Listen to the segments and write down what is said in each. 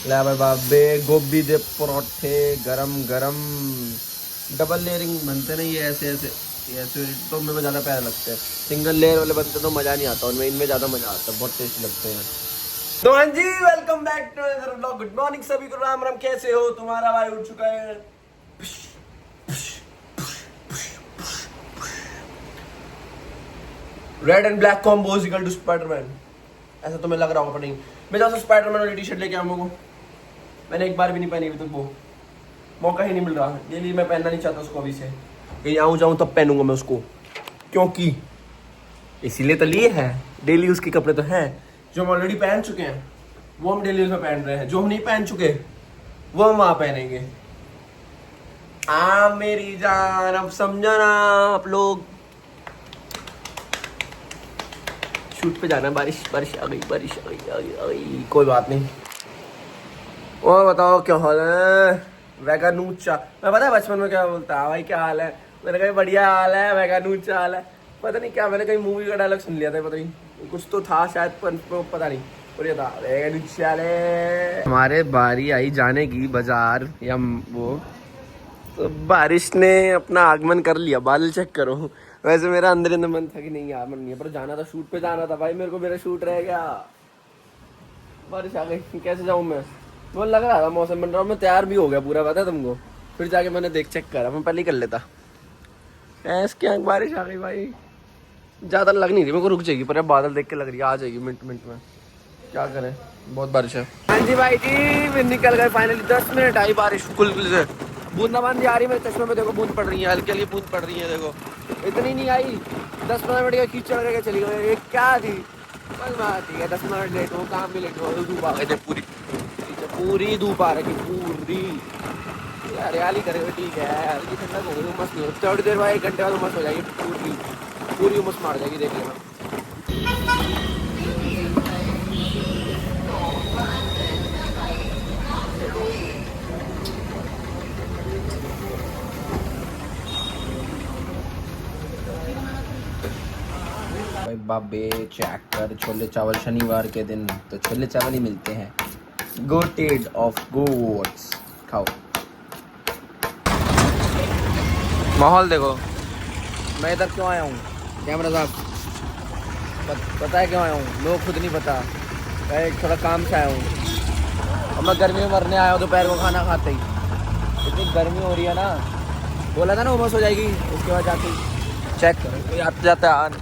ले भाई बाबे गोभी दे परोठे गरम गरम डबल लेयरिंग बनते नहीं है ऐसे ऐसे ये ऐसे तो मेरे को ज़्यादा प्यारे लगते हैं। सिंगल लेयर वाले बनते तो मज़ा नहीं आता उनमें, इनमें ज़्यादा मज़ा आता है, बहुत टेस्टी लगते हैं। तो हाँ जी, welcome back to another vlog. Good morning सभी को, राम राम। कैसे हो? तुम्हारा भाई उठ चुका है। Red and black combo is equal to Spiderman, ऐसा तुम्हें लग रहा होगा पर नहीं। मैं जब से स्पाइडरमैन वाली टी शर्ट लेके आऊँ को मैंने एक बार भी नहीं पहनी अभी तक, वो मौका ही नहीं मिल रहा। ये लिए मैं पहनना नहीं चाहता उसको अभी से, कहीं आऊँ जाऊँ तब पहनूंगा मैं उसको, क्योंकि इसीलिए तो लिए है। डेली यूज के कपड़े तो हैं जो हम ऑलरेडी पहन चुके हैं, वो हम डेली यूज में पहन रहे हैं। जो हम नहीं पहन चुके वो हम वहां पहनेंगे। मेरी जान, अब समझा ना आप लोग। शूट पे जाना है, बारिश बारिश आ गई, बारिश आ गई, आ गई। कोई बात नहीं। और बताओ क्या हाल है? वेगानूचा, मैं पता है बचपन में क्या बोलता भाई, क्या हाल है? मैंने कहा बढ़िया हाल है, वेगानूचा हाल है। पता नहीं क्या, मैंने कहीं मूवी का डायलॉग सुन लिया था, पता नहीं कुछ तो था शायद, पर पता नहीं। और ये था वेगानूचा ले। हमारे बारी आई जाने की बाजार या वो, तो बारिश ने अपना आगमन कर लिया। बादल चेक करो। वैसे मेरा अंदर अंदर मन था कि नहीं यार मन नहीं है, पर जाना था, शूट पे जाना था भाई मेरे को, मेरा शूट रह गया। बारिश आ गई, कैसे जाऊँ मैं? वो लग रहा था मौसम बन रहा, मैं तैयार भी हो गया पूरा, पता है तुमको। फिर जाके मैंने देख चेक करा, मैं पहले ही कर लेता। इसके आंख बारिश आ गई भाई, ज़्यादा लग नहीं रही मेरे को, रुक जाएगी, पर अब बादल देख के लग रही है आ जाएगी मिनट मिनट में। क्या करें, बहुत बारिश है। हाँ जी भाई जी, फिर निकल गए फाइनली। 10 मिनट आई बारिश कुल से, बूंदाबांदी आ रही है मेरे चश्मे में, देखो बूंद पड़ रही है, हल्की हल्की बूंद पड़ रही है, देखो। इतनी नहीं आई, 10-15 मिनट का कीचड़ करके चली गई। ये क्या थी? बस बात ठीक है, 10 मिनट लेट हो, काम भी लेट हो, धूप आ गई थी पूरी, पूरी धूप आ रही पूरी। यार हरियाली करे हुए ठीक है, हल्की ठंडक हो गई, उमस नहीं हो। थोड़ी देर बाद 1 घंटे बाद उमस हो जाएगी, पूरी पूरी उमस मार जाएगी, देख लेना। भाई बाबे चेक कर, छोले चावल शनिवार के दिन तो छोले चावल ही मिलते हैं। गोटेड ऑफ गोट्स, खाओ। माहौल देखो। मैं इधर क्यों आया हूँ कैमरा साहब? पता है क्यों आया हूँ? लोग खुद नहीं पता। मैं थोड़ा काम से आया हूँ, और मैं गर्मी में मरने आया हूँ दोपहर को खाना खाते ही। इतनी गर्मी हो रही है ना, बोला था ना उमस हो जाएगी, उसके बाद जाके चेक करो। कोई आते जाता है यार,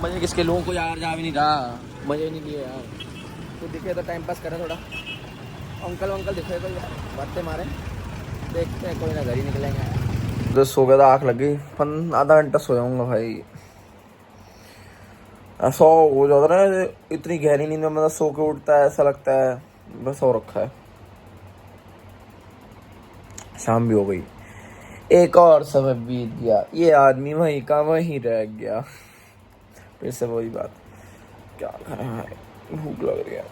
मजे किसके, लोगों को यार जा भी नहीं रहा, मजे नहीं लिए यार। तो दिखे तो टाइम पास करें थोड़ा। अंकल वंकल दिखे तो यार बातें मारे, देखते हैं, कोई ना घर ही निकलेंगे। तो सो गया था, आँख लग गई, आधा घंटा सो जाऊंगा भाई। ऐसा हो जाता है ना, इतनी गहरी नींद में मतलब सो के उठता है, ऐसा लगता है बस सो रखा है। शाम भी हो गई, एक और समय बीत गया, ये आदमी वहीं का वहीं रह गया। फिर से वही बात, क्या कर रहा है, भूख लग रही है,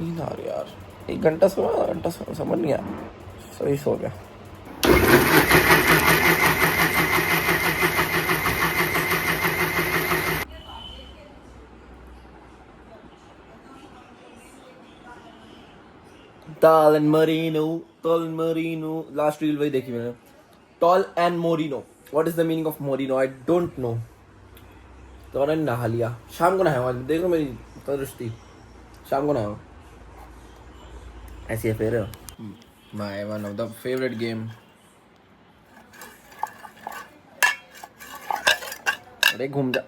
नींद आ रही यार। 1 घंटा सोया, आधा घंटा सोया, समझ नहीं आया, सही सो गया। Tall and Merino, last reel वही देखी मैंने। Tall and Moreno, what is the meaning of Moreno? I don't know. तो मैंने नहा लिया, शाम को नहाया, देखो मेरी तंदुरुस्ती, शाम को नहाया ऐसी है। फिर my one of the favourite game. अरे घूम जा,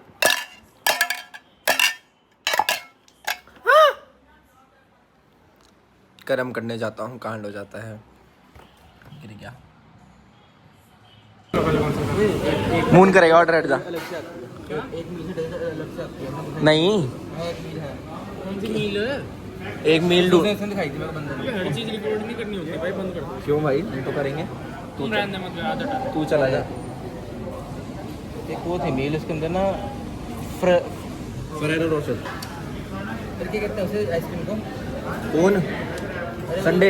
कर्म करने जाता हूँ, कांड हो जाता है। गिर गया, मून करेगा ऑर्डर हट जा। नहीं एक मील डू, हर चीज रिकॉर्ड नहीं करनी होती भाई, बंद कर। क्यों भाई, नहीं तो करेंगे। तू चला जा। एक वो थी मील, उसके अंदर ना फरेरो रोशर करके कहते हैं उसे आइसक्रीम को। कौन? संडे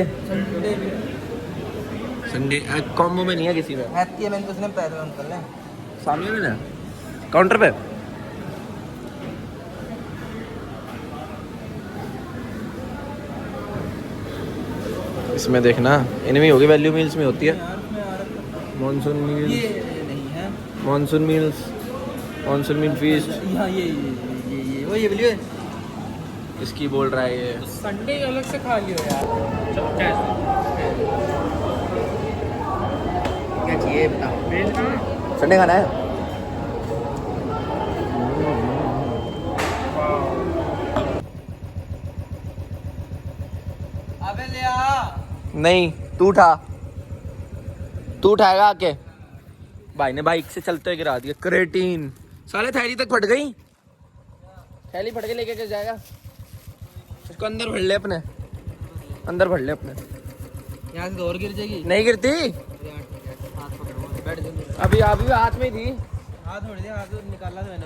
कॉम्बो में नहीं है किसी में। हैप्पी है, मैंने तो उसने पैसे अंकल ने सामने में ना काउंटर पे। इसमें देखना, इनमें होगी, वैल्यू मील्स में होती है। यार उसमें आ रखा था। मॉनसून ये मील्स, नहीं है। मॉनसून मील्स, मॉनसून मील फीस्ट। हाँ ये वो ये बोलिए। इसकी बोल रहा है ये। संडे अलग से खा लियो यार। चलो क्या चाहिए बताओ। संडे खाना है। अबे ले आ। नहीं, तू उठा, तू उठाएगा आके। भाई ने बाइक से चलते हुए गिरा दिया क्रेटीन। साले थैली तक फट गई, थैली फट के लेके जाएगा। उसको अंदर भर ले अपने, अंदर भर ले अपने। यहाँ से तो और गिर जाएगी। नहीं गिरती, हाथ पकड़ो बैठ जल्दी। अभी अभी हाथ में थी। हाथ छोड़ दिया, हाथ निकाला था मैंने।